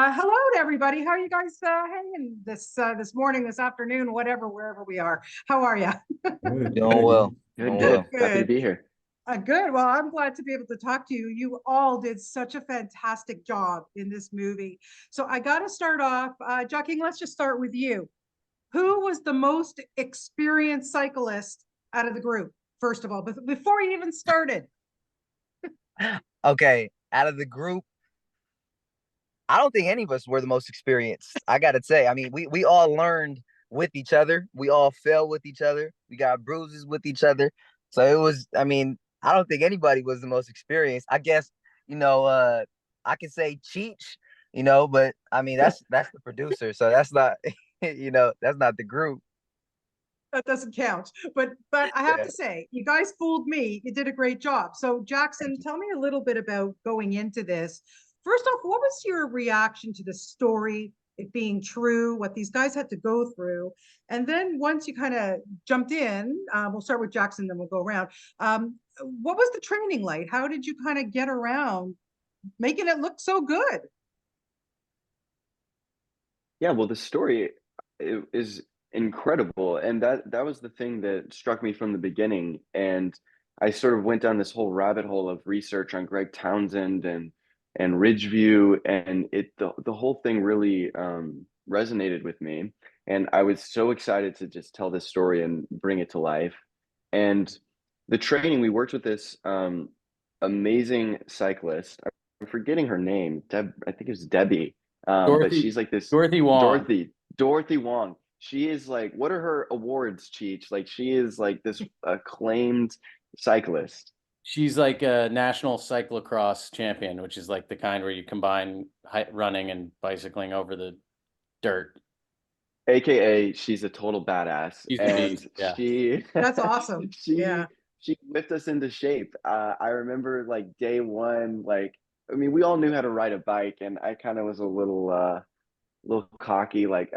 Hello to everybody. How are you guys hanging this morning, this afternoon, whatever, wherever we are? How are you? Good, Doing good. well. Good, Doing Good, well. good. Happy to good. be here. Good. Well, I'm glad to be able to talk to you. You all did such a fantastic job in this movie. So I got to start off, Jahking, let's just start with you. Who was the most experienced cyclist out of the group, first of all, before you even started? Okay, out of the group, I don't think any of us were the most experienced. I gotta say, I mean, we all learned with each other. We all fell with each other. We got bruises with each other. So it was, I mean, I don't think anybody was the most experienced. I guess, you know, I can say Cheech, but I mean that's the producer. So that's not, that's not the group. That doesn't count. But I have Yeah. to say, you guys fooled me. You did a great job. So Jackson, tell me a little bit about going into this. First off, what was your reaction to the story, it being true, what these guys had to go through? And then once you kind of jumped in, we'll start with Jackson, then we'll go around. What was the training like? How did you kind of get around making it look so good? Yeah, well, the story is incredible, and that was the thing that struck me from the beginning. And I sort of went down this whole rabbit hole of research on Greg Townsend and Ridgeview, and the whole thing really resonated with me. And I was so excited to just tell this story and bring it to life. And the training, we worked with this amazing cyclist. I'm forgetting her name. I think it was Debbie, but Dorothy she's like this Dorothy Wong. Dorothy Wong. She is like, what are her awards, Cheech? Like, she is like this acclaimed cyclist, She's like a national cyclocross champion, which is like the kind where you combine running and bicycling over the dirt. aka she's a total badass, She's the and beast. Yeah. That's awesome. she Yeah. she whipped us into shape. I remember like day one, like I mean, we all knew how to ride a bike, and I kind of was a little cocky, like,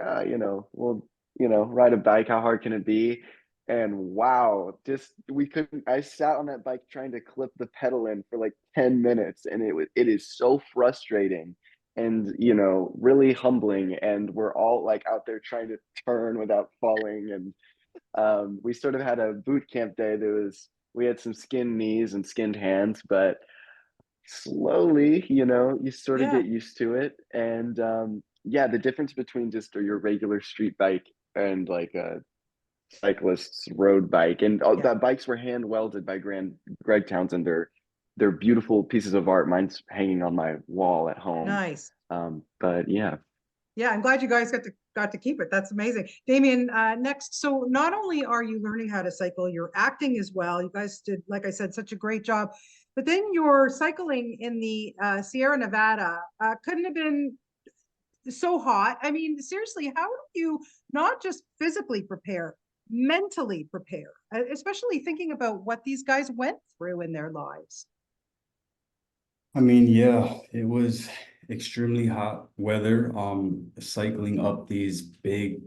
we'll, ride a bike. How hard can it be? And wow, just we couldn't. I sat on that bike trying to clip the pedal in for like 10 minutes, and it is so frustrating and really humbling. And we're all like out there trying to turn without falling. And we sort of had a boot camp day. We had some skinned knees and skinned hands, but slowly, you sort of Yeah. get used to it. And yeah, the difference between just your regular street bike and like a cyclist's road bike, and Yeah. that bikes were hand welded by Greg Townsend. They're beautiful pieces of art. Mine's hanging on my wall at home. Nice. But yeah. Yeah, I'm glad you guys got to keep it. That's amazing. Damien, next. So not only are you learning how to cycle, you're acting as well. You guys did, like I said, such a great job. But then you're cycling in the Sierra Nevada. Couldn't have been so hot. I mean, seriously, how do you not just physically prepare, mentally prepare, especially thinking about what these guys went through in their lives? I mean, yeah, it was extremely hot weather. Cycling up these big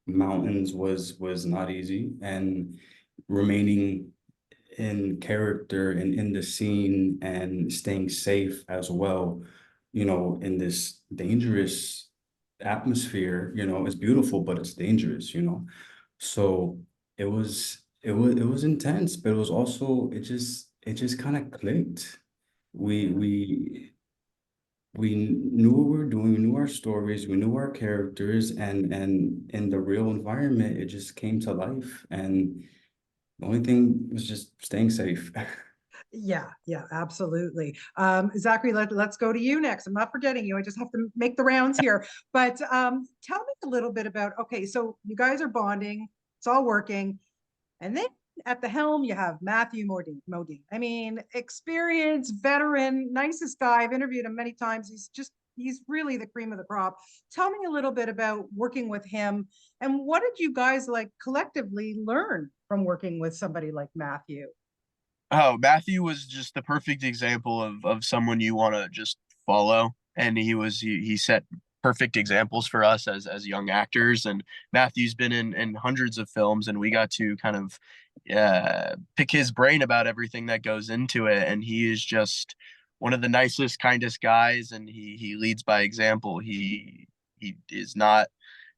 mountains was not easy, and remaining in character and in the scene and staying safe as well, in this dangerous atmosphere, it's beautiful, but it's dangerous. So it was intense, but it was also it just kind of clicked. We we we knew what we were doing, we knew our stories, we knew our characters, and in the real environment, it just came to life. And the only thing was just staying safe. Yeah, yeah, absolutely. Zachary, let's go to you next. I'm not forgetting you. I just have to make the rounds here. But tell me a little bit about, okay, so you guys are bonding, it's all working. And then at the helm, you have Matthew Modine. I mean, experienced, veteran, nicest guy. I've interviewed him many times. He's really the cream of the crop. Tell me a little bit about working with him, and what did you guys like collectively learn from working with somebody like Matthew? Oh, Matthew was just the perfect example of someone you want to just follow. And he set perfect examples for us as young actors. And Matthew's been in hundreds of films, and we got to kind of pick his brain about everything that goes into it. And he is just one of the nicest, kindest guys, and he leads by example. He is not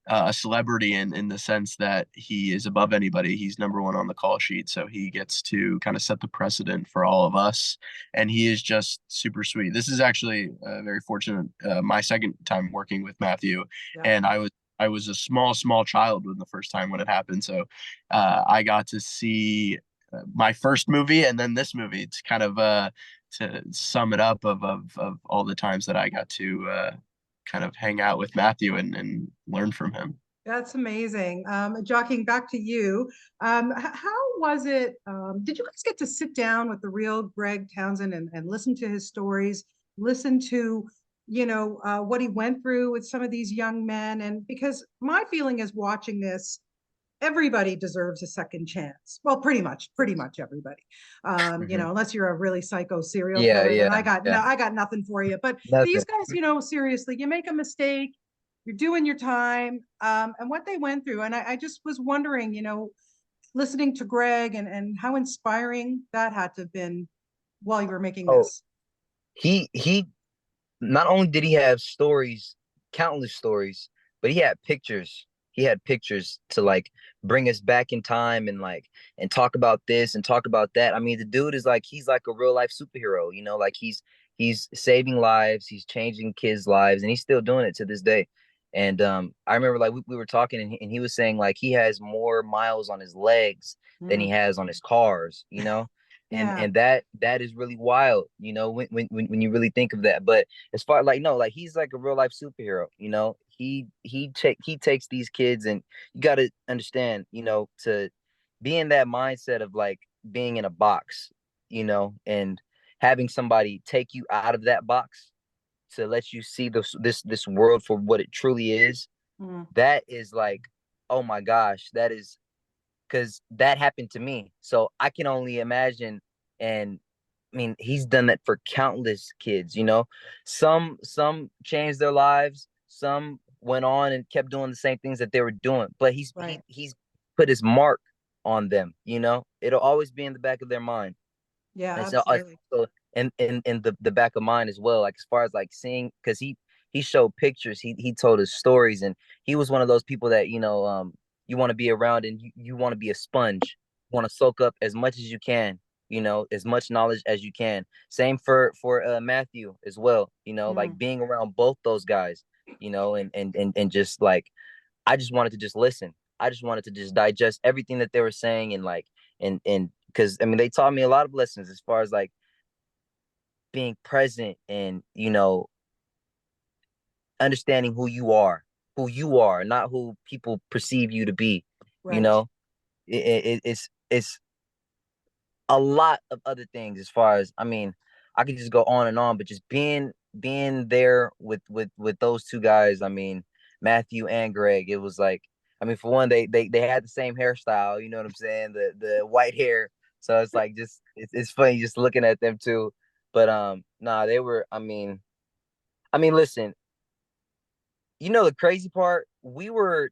a celebrity in the sense that he is above anybody. He's number one on the call sheet, so he gets to kind of set the precedent for all of us. And he is just super sweet. This is actually very fortunate. My second time working with Matthew, Yeah. and I was a small child when the first time when it happened. So I got to see my first movie and then this movie. It's kind of to sum it up of all the times that I got to kind of hang out with Matthew and learn from him. That's amazing. Jahking, back to you. How was it? Did you guys get to sit down with the real Greg Townsend and listen to his stories, listen to, what he went through with some of these young men? And because my feeling is watching this, everybody deserves a second chance. Well, pretty much everybody. Unless you're a really psycho serial Yeah, killer, then yeah, I got nothing for you. But these nothing. guys, seriously, you make a mistake, you're doing your time, and what they went through. And I just was wondering, listening to Greg and how inspiring that had to have been while you were making Oh, this. he not only did he have stories, countless stories, but he had pictures. He had pictures to like bring us back in time and talk about this and talk about that. I mean, the dude is like, he's like a real life superhero, like he's saving lives, he's changing kids' lives, and he's still doing it to this day. And I remember like we were talking and he was saying like he has more miles on his legs than he has on his cars, Yeah. and that is really wild, when you really think of that. But as far like no, like he's like a real life superhero, he takes these kids, and you got to understand, to be in that mindset of like being in a box, and having somebody take you out of that box to let you see this world for what it truly is. That is like, oh my gosh, that is, because that happened to me. So I can only imagine. And I mean, he's done that for countless kids, Some changed their lives, some went on and kept doing the same things that they were doing. But he's Right. he's put his mark on them, It'll always be in the back of their mind. Yeah, And so, absolutely. in the back of mind as well, like as far as like seeing, because he showed pictures, he told his stories, and he was one of those people that you want to be around, and you want to be a sponge, you want to soak up as much as you can, as much knowledge as you can. Same for Matthew as well, like being around both those guys, and just like I just wanted to just listen. I just wanted to just digest everything that they were saying, and like and because I mean they taught me a lot of lessons as far as like being present, and understanding who you are, not who people perceive you to be. Right. It's a lot of other things. As far as, I mean, I could just go on and on, but just being there with those two guys, I mean, Matthew and Greg, it was like, I mean, for one, they had the same hairstyle, you know what I'm saying, the white hair. So it's like, just it's funny just looking at them too. But nah, they were, I mean listen, the crazy part, we're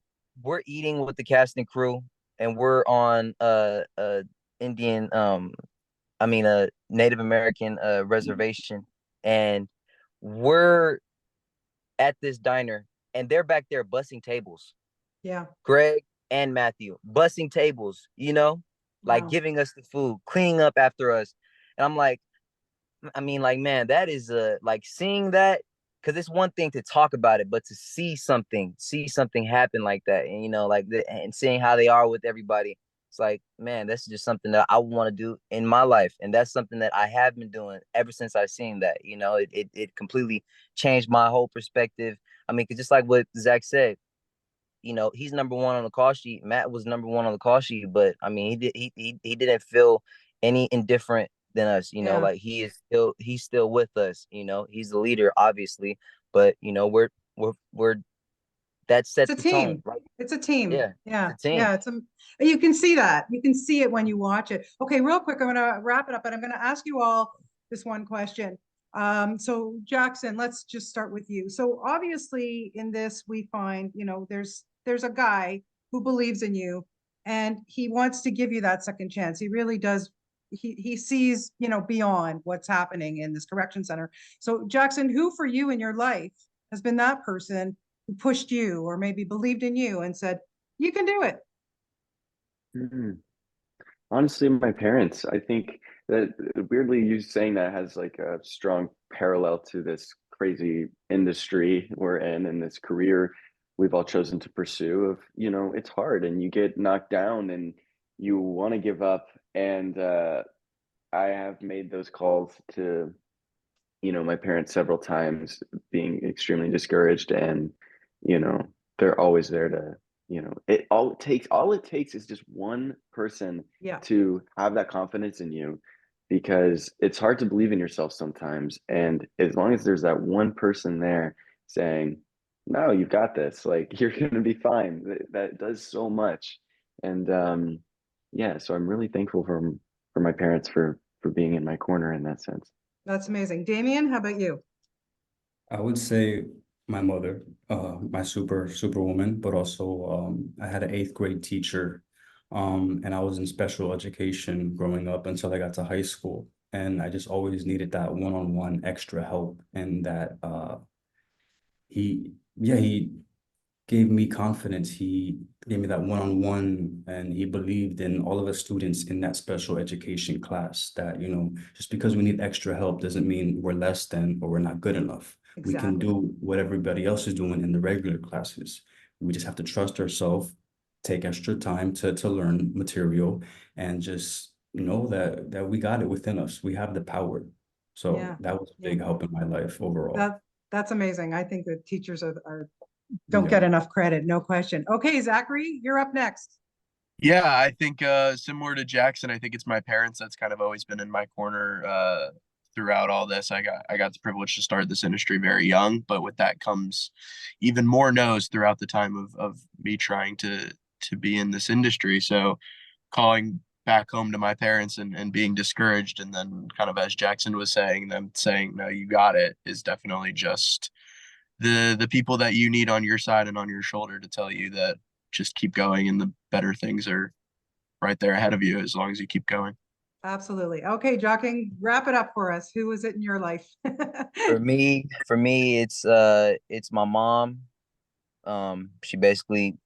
eating with the cast and crew, and we're on Indian, a Native American reservation, and we're at this diner, and they're back there bussing tables. Yeah. Greg and Matthew bussing tables, like Wow. giving us the food, cleaning up after us. And I'm like, like, man, that is like seeing that, because it's one thing to talk about it, but to see something happen like that, and and seeing how they are with everybody, it's like, man, that's just something that I want to do in my life, and that's something that I have been doing ever since I seen that. It completely changed my whole perspective. I mean, because just like what Zach said, he's number one on the call sheet. Matt was number one on the call sheet, but I mean, he didn't feel any indifferent than us. Yeah. Like he's still with us. He's the leader, obviously, but we're that It's sets a the tone, team. right? It's a team. Yeah, Yeah. it's a team. Yeah. You can see that. You can see it when you watch it. Okay, real quick, I'm going to wrap it up, but I'm going to ask you all this one question. So Jackson, let's just start with you. So obviously in this, we find, there's a guy who believes in you, and he wants to give you that second chance. He really does he sees, you know, beyond what's happening in this correction center. So Jackson, who for you in your life has been that person who pushed you or maybe believed in you and said, you can do it? Mhm. Honestly, my parents. I think that weirdly, you saying that has like a strong parallel to this crazy industry we're in and this career we've all chosen to pursue. Of, you know, it's hard and you get knocked down and you want to give up. And I have made those calls to, you know, my parents several times, being extremely discouraged, and you know, they're always there to, you know, all it takes is just one person Yeah. to have that confidence in you, because it's hard to believe in yourself sometimes, and as long as there's that one person there saying, no, you've got this, like, you're gonna be fine, that does so much. And yeah, so I'm really thankful for my parents for being in my corner in that sense. That's amazing. Damien, how about you? I would say my mother, my superwoman, but also I had an eighth grade teacher, and I was in special education growing up until I got to high school. And I just always needed that one-on-one extra help. And that he gave me confidence. He gave me that one-on-one, and he believed in all of us students in that special education class that, you know, just because we need extra help doesn't mean we're less than or we're not good enough. We can Exactly. do what everybody else is doing in the regular classes. We just have to trust ourselves, take extra time to learn material, and just know that we got it within us. We have the power. So Yeah. that was a Yeah. big help in my life overall. That's amazing. I think that teachers don't Yeah. get enough credit, no question. Okay, Zachary, you're up next. Yeah, I think similar to Jackson, I think it's my parents that's kind of always been in my corner throughout all this. I got the privilege to start this industry very young, but with that comes even more no's throughout the time of me trying to be in this industry. So calling back home to my parents and being discouraged, and then kind of as Jackson was saying, them saying, no, you got it, is definitely just the people that you need on your side and on your shoulder to tell you that just keep going and the better things are right there ahead of you as long as you keep going. Absolutely. Okay, Jahking, wrap it up for us. Who is it in your life? For me, it's my mom. She basically,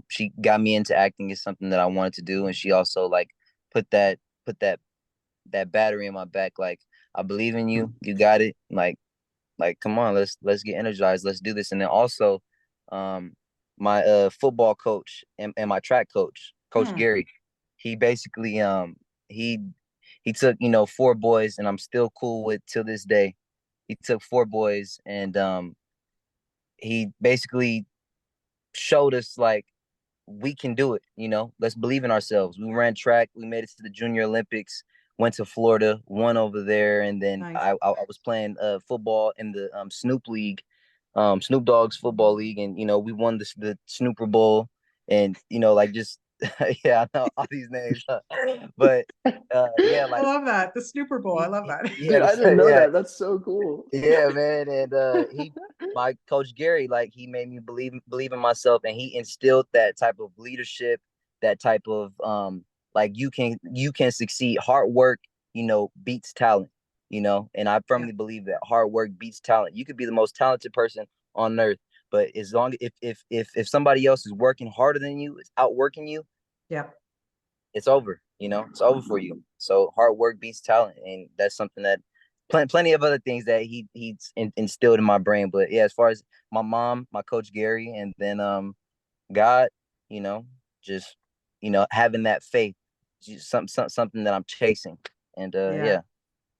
she got me into acting as something that I wanted to do, and she also like put that put that battery in my back. Like, I believe in you. You got it. Like come on, let's get energized. Let's do this. And then also, my football coach and my track coach, Coach Hmm. Gary, he basically he he took, four boys, and I'm still cool with till this day. He took four boys, and he basically showed us like we can do it. Let's believe in ourselves. We ran track, we made it to the Junior Olympics, went to Florida, won over there, and then Nice. I was playing football in the Snoop League, Snoop Dogg's football league, and we won the Snooper Bowl, and like just yeah, I know all these names, but yeah, I like love that. The Snooper Bowl. I love that. yeah, Dude, I didn't know yeah, that. That's so cool. yeah, man, and my coach Gary, like, he made me believe in myself, and he instilled that type of leadership, that type of like you can succeed. Hard work, beats talent, and I Yeah. firmly believe that hard work beats talent. You could be the most talented person on earth, but as long if somebody else is working harder than you, is outworking you, Yeah. it's over. It's over for you. So hard work beats talent, and that's something that plenty of other things that he's instilled in my brain. But yeah, as far as my mom, my coach Gary, and then God, just having that faith, just something that I'm chasing, and Yeah. yeah.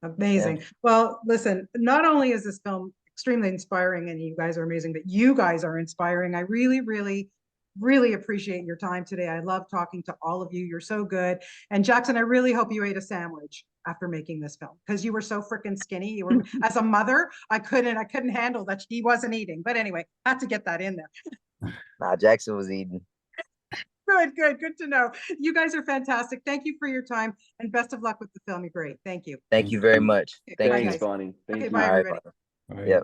Amazing. Well, listen, not only is this film extremely inspiring and you guys are amazing, but you guys are inspiring. I really, really, really appreciate your time today. I love talking to all of you. You're so good. And Jackson, I really hope you ate a sandwich after making this film because you were so freaking skinny. You were, as a mother, I couldn't handle that he wasn't eating. But anyway, had to get that in there. Nah, Jackson was eating. Good to know. You guys are fantastic. Thank you for your time and best of luck with the film. You're great. Thank you. Thank you very much. Okay, Thank bye, you. Thanks, guys. Bonnie. Okay, Thank bye, you. All right. everybody. All right. Yeah.